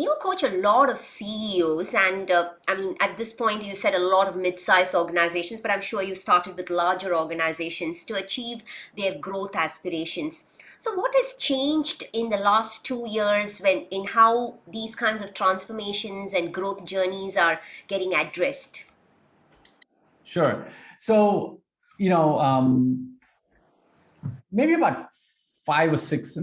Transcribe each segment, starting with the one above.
you coach a lot of CEOs, and I mean, at this point, you said a lot of mid-sized organizations, but I'm sure you started with larger organizations to achieve their growth aspirations. So, what has changed in the last 2 years when in how these kinds of transformations and growth journeys are getting addressed? Sure. So, maybe about 5, 6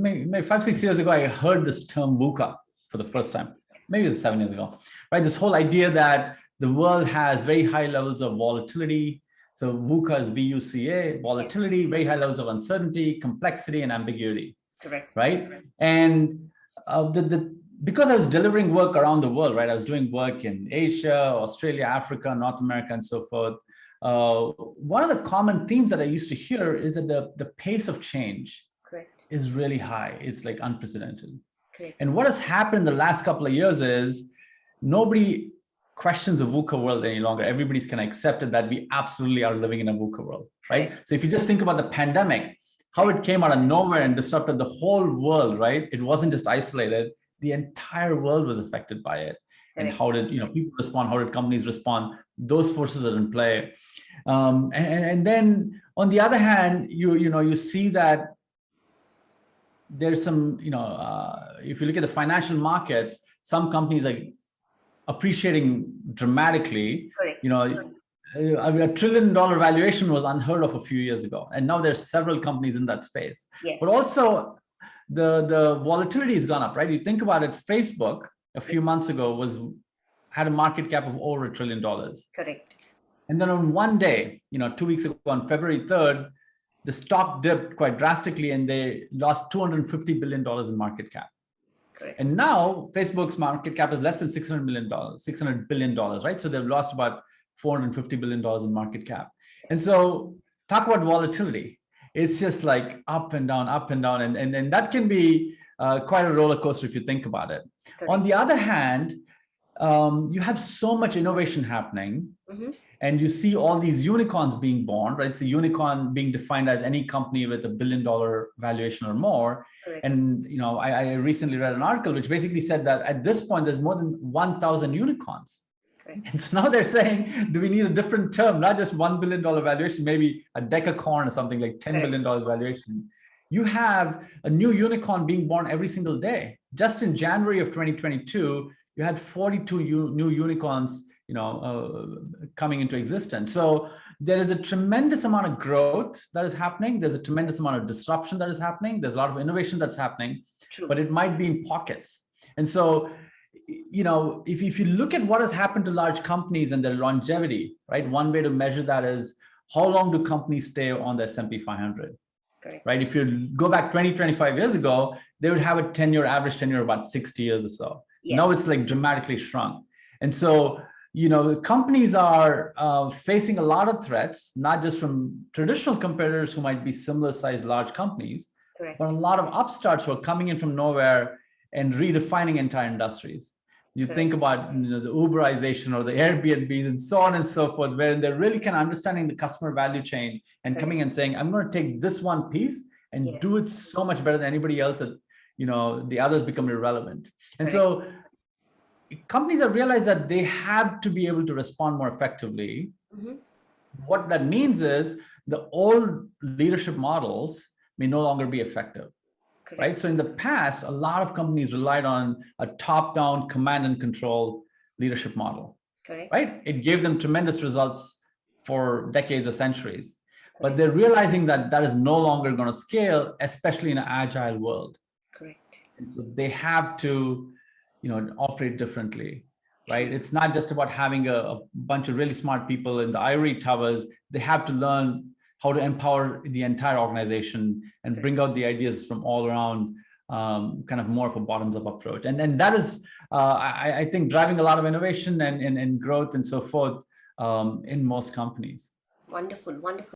years ago, I heard this term VUCA for the first time. Maybe it was 7 years ago, right? This whole idea that the world has very high levels of volatility. So VUCA is VUCA, volatility, very high levels of uncertainty, complexity, and ambiguity. Correct. Right? And because I was delivering work around the world, right? I was doing work in Asia, Australia, Africa, North America, and so forth. One of the common themes that I used to hear is that the pace of change is really high. It's like unprecedented. Correct. And what has happened in the last couple of years is nobody questions the VUCA world any longer. Everybody's kind of accepted that we absolutely are living in a VUCA world, right? Correct. So if you just think about the pandemic, how it came out of nowhere and disrupted the whole world, right? It wasn't just isolated. The entire world was affected by it. And how did people respond? How did companies respond? Those forces are in play. And then on the other hand, you see that there's some, if you look at the financial markets, some companies are appreciating dramatically. Correct. A $1 trillion valuation was unheard of a few years ago, and now there's several companies in that space. Yes. But also the volatility has gone up, right? You think about it, Facebook a few months ago had a market cap of over $1 trillion. Correct. And then on one day, 2 weeks ago, on February 3rd, the stock dipped quite drastically and they lost $250 billion in market cap. Correct. And now Facebook's market cap is less than $600 billion, right? So they've lost about $450 billion in market cap. And so talk about volatility. It's just like up and down, and that can be quite a roller coaster if you think about it. Correct. On the other hand, you have so much innovation happening. Mm-hmm. And you see all these unicorns being born, right? So unicorn being defined as any company with $1 billion valuation or more. Correct. And I recently read an article which basically said that at this point there's more than 1,000 unicorns. Correct. And so now they're saying, do we need a different term, not just $1 billion valuation, maybe a decacorn or something like $10 billion valuation. You have a new unicorn being born every single day. Just in January of 2022, you had 42 new unicorns coming into existence. So there is a tremendous amount of growth that is happening. There's a tremendous amount of disruption that is happening. There's a lot of innovation that's happening. True. But it might be in pockets. And so, if you look at what has happened to large companies and their longevity, right? One way to measure that is how long do companies stay on the S&P 500? Correct. Right? If you go back 20, 25 years ago, they would have a average tenure of about 60 years or so. Yes. Now it's like dramatically shrunk. And so, companies are facing a lot of threats, not just from traditional competitors who might be similar sized large companies, correct, but a lot of upstarts who are coming in from nowhere and redefining entire industries. You correct. Think about the Uberization or the Airbnbs and so on and so forth, where they're really kind of understanding the customer value chain and correct. Coming and saying, I'm going to take this one piece and yes. do it so much better than anybody else that the others become irrelevant. And correct. So companies have realized that they have to be able to respond more effectively. Mm-hmm. What that means is the old leadership models may no longer be effective. Correct. Right? So in the past, a lot of companies relied on a top-down command and control leadership model. Correct. Right? It gave them tremendous results for decades or centuries. Correct. But they're realizing that that is no longer going to scale, especially in an agile world. Correct. And so they have to operate differently, right? It's not just about having a bunch of really smart people in the ivory towers. They have to learn how to empower the entire organization and bring out the ideas from all around, kind of more of a bottoms-up approach. And that is, I think, driving a lot of innovation and growth and so forth in most companies. Wonderful, wonderful.